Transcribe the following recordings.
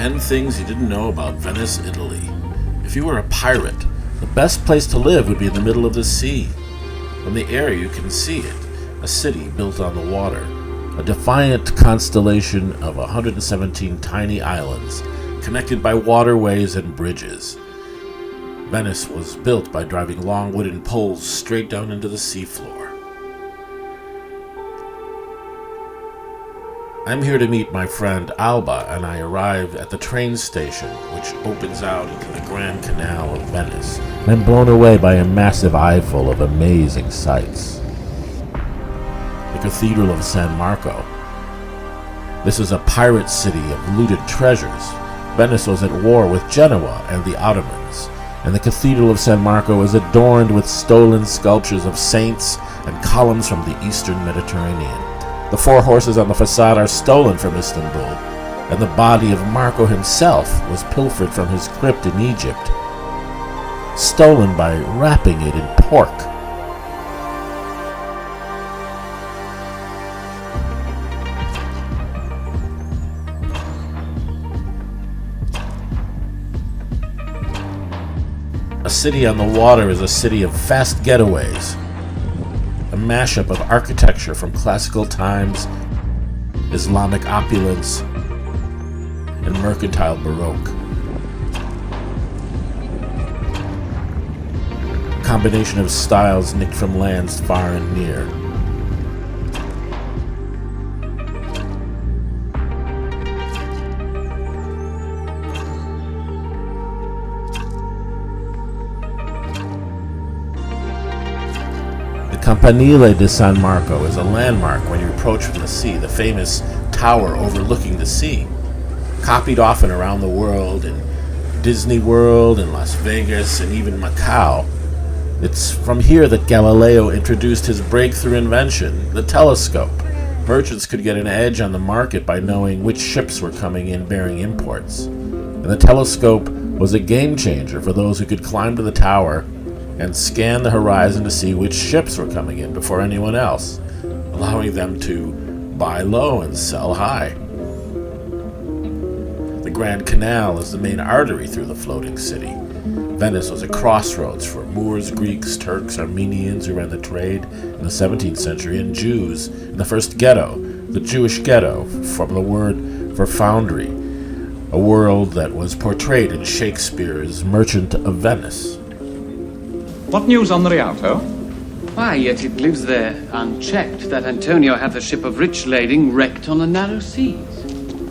10 things you didn't know about Venice, Italy. If you were a pirate, the best place to live would be in the middle of the sea. From the air you can see it, a city built on the water, a defiant constellation of 117 tiny islands, connected by waterways and bridges. Venice was built by driving long wooden poles straight down into the seafloor. I'm here to meet my friend Alba, and I arrived at the train station, which opens out into the Grand Canal of Venice. I'm blown away by a massive eye full of amazing sights. The Cathedral of San Marco. This is a pirate city of looted treasures. Venice was at war with Genoa and the Ottomans, and the Cathedral of San Marco is adorned with stolen sculptures of saints and columns from the eastern Mediterranean. The 4 horses on the facade are stolen from Istanbul, and the body of Marco himself was pilfered from his crypt in Egypt, stolen by wrapping it in pork. A city on the water is a city of fast getaways, a mashup of architecture from classical times, Islamic opulence, and mercantile baroque. A combination of styles nicked from lands far and near. Campanile di San Marco is a landmark when you approach from the sea, the famous tower overlooking the sea, copied often around the world in Disney World, in Las Vegas, and even Macau. It's from here that Galileo introduced his breakthrough invention, the telescope. Merchants could get an edge on the market by knowing which ships were coming in bearing imports. And the telescope was a game changer for those who could climb to the tower and scan the horizon to see which ships were coming in before anyone else, allowing them to buy low and sell high. The Grand Canal is the main artery through the floating city. Venice was a crossroads for Moors, Greeks, Turks, Armenians who ran the trade in the 17th century, and Jews in the first ghetto, the Jewish ghetto, from the word for foundry, a world that was portrayed in Shakespeare's Merchant of Venice. What news on the Rialto? Why, yet it lives there unchecked that Antonio had the ship of rich lading wrecked on the narrow seas.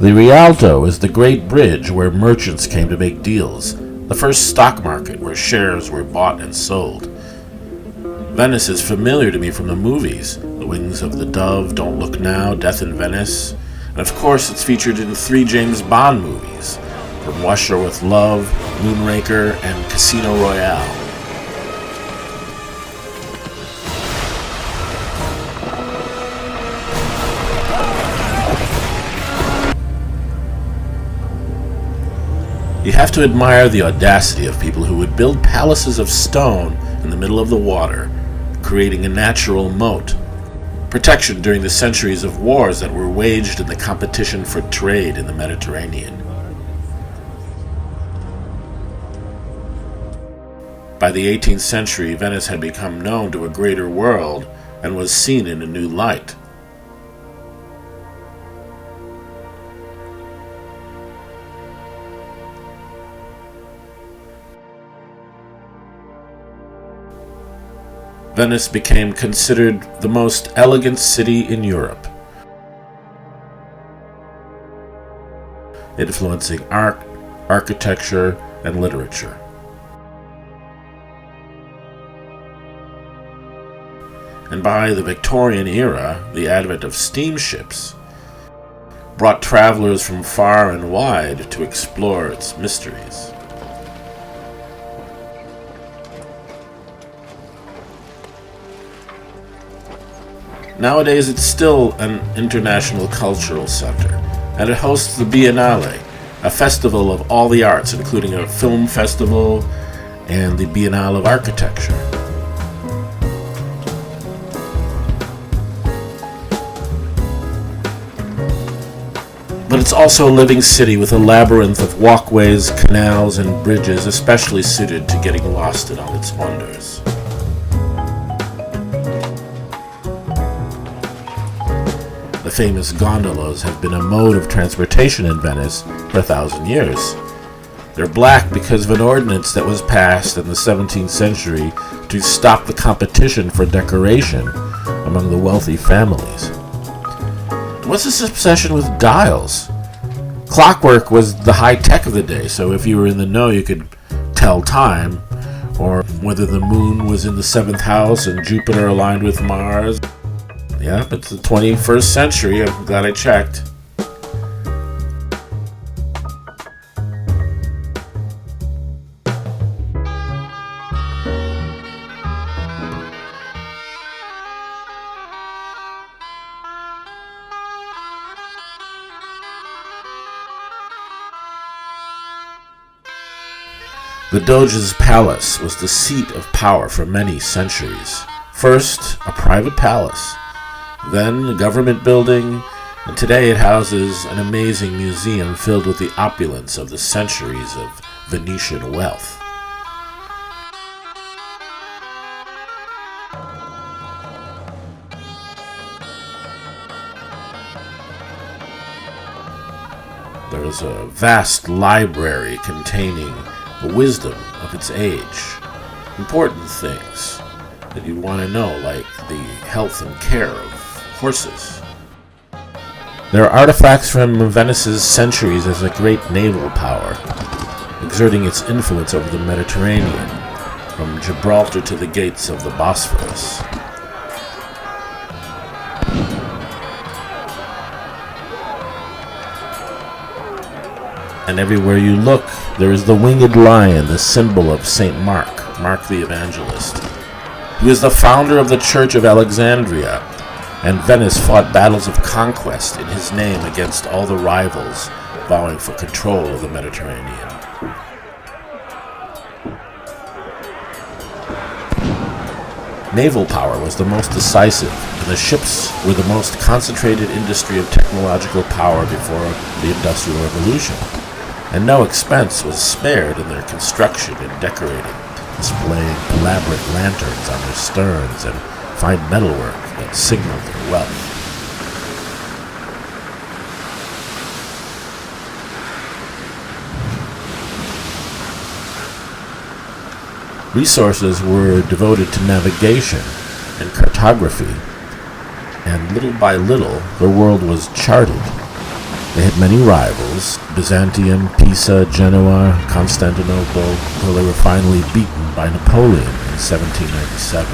The Rialto is the great bridge where merchants came to make deals, the first stock market where shares were bought and sold. Venice is familiar to me from the movies, The Wings of the Dove, Don't Look Now, Death in Venice, and of course it's featured in 3 James Bond movies, from Russia with Love, Moonraker, and Casino Royale. You have to admire the audacity of people who would build palaces of stone in the middle of the water, creating a natural moat, protection during the centuries of wars that were waged in the competition for trade in the Mediterranean. By the 18th century, Venice had become known to a greater world and was seen in a new light. Venice became considered the most elegant city in Europe, influencing art, architecture, and literature. And by the Victorian era, the advent of steamships brought travelers from far and wide to explore its mysteries. Nowadays, it's still an international cultural center, and it hosts the Biennale, a festival of all the arts, including a film festival and the Biennale of Architecture. But But it's also a living city with a labyrinth of walkways, canals, and bridges especially suited to getting lost in all its wonders. The famous gondolas have been a mode of transportation in Venice for 1,000 years. They're black because of an ordinance that was passed in the 17th century to stop the competition for decoration among the wealthy families. What's this obsession with dials? Clockwork was the high tech of the day, so if you were in the know, you could tell time, or whether the moon was in the 7th house and Jupiter aligned with Mars. Yeah, it's the 21st century. I'm glad I checked. The Doge's palace was the seat of power for many centuries. First, a private palace, then a government building, and today it houses an amazing museum filled with the opulence of the centuries of Venetian wealth. There is a vast library containing the wisdom of its age, important things that you'd want to know, like the health and care of horses. There are artifacts from Venice's centuries as a great naval power, exerting its influence over the Mediterranean, from Gibraltar to the gates of the Bosphorus. And everywhere you look, there is the winged lion, the symbol of St. Mark the Evangelist, who is the founder of the Church of Alexandria, and Venice fought battles of conquest in his name against all the rivals vowing for control of the Mediterranean. Naval power was the most decisive, and the ships were the most concentrated industry of technological power before the Industrial Revolution. And no expense was spared in their construction and decorating, displaying elaborate lanterns on their sterns and fine metalwork that signaled their wealth. Resources were devoted to navigation and cartography, and little by little the world was charted. They had many rivals, Byzantium, Pisa, Genoa, Constantinople, until they were finally beaten by Napoleon in 1797.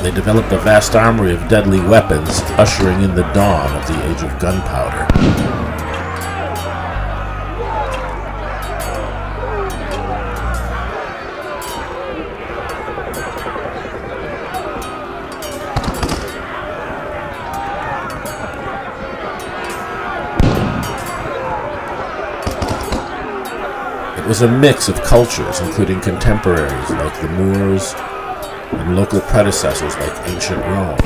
They developed a vast armory of deadly weapons, ushering in the dawn of the age of gunpowder. It was a mix of cultures, including contemporaries like the Moors and local predecessors like ancient Rome.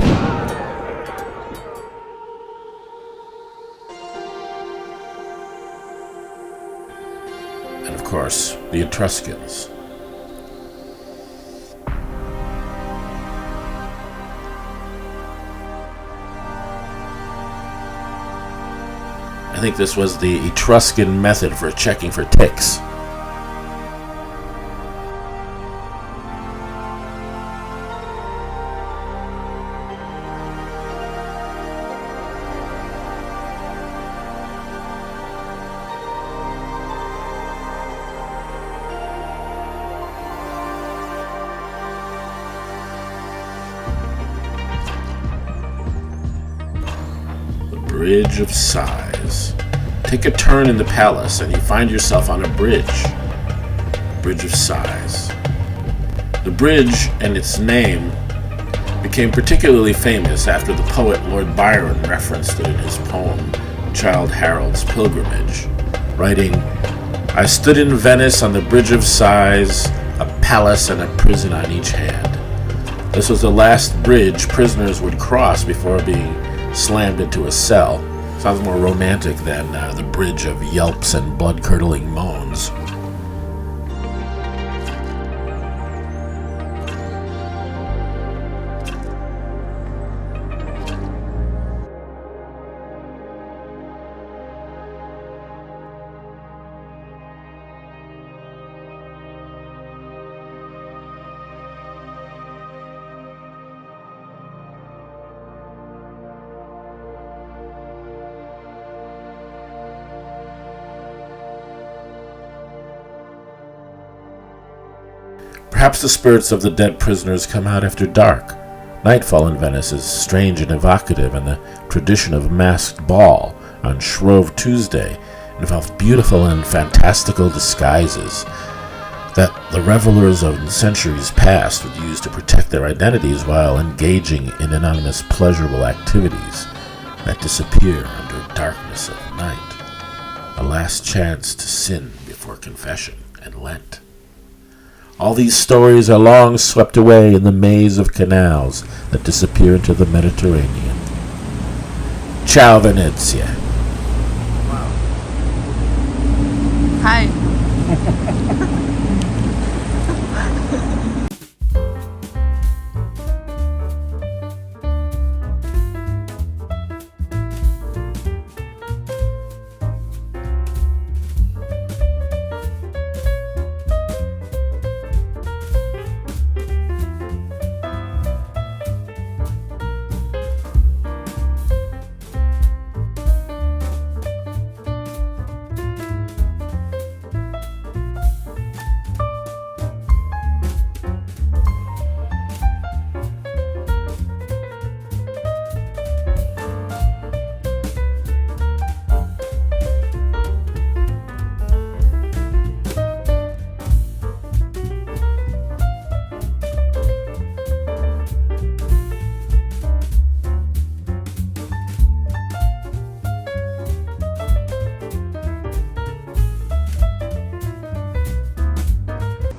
And of course, the Etruscans. I think this was the Etruscan method for checking for ticks. Bridge of Sighs. Take a turn in the palace and you find yourself on a bridge. Bridge of Sighs. The bridge and its name became particularly famous after the poet Lord Byron referenced it in his poem Childe Harold's pilgrimage, writing, "I stood in Venice on the Bridge of Sighs, a palace and a prison on each hand. This was the last bridge prisoners would cross before being slammed into a cell." Sounds more romantic than the bridge of yelps and blood-curdling moans. Perhaps the spirits of the dead prisoners come out after dark. Nightfall in Venice is strange and evocative, and the tradition of masked ball on Shrove Tuesday involved beautiful and fantastical disguises that the revelers of centuries past would use to protect their identities while engaging in anonymous pleasurable activities that disappear under darkness of night. A last chance to sin before confession and Lent. All these stories are long swept away in the maze of canals that disappear into the Mediterranean. Ciao Venezia.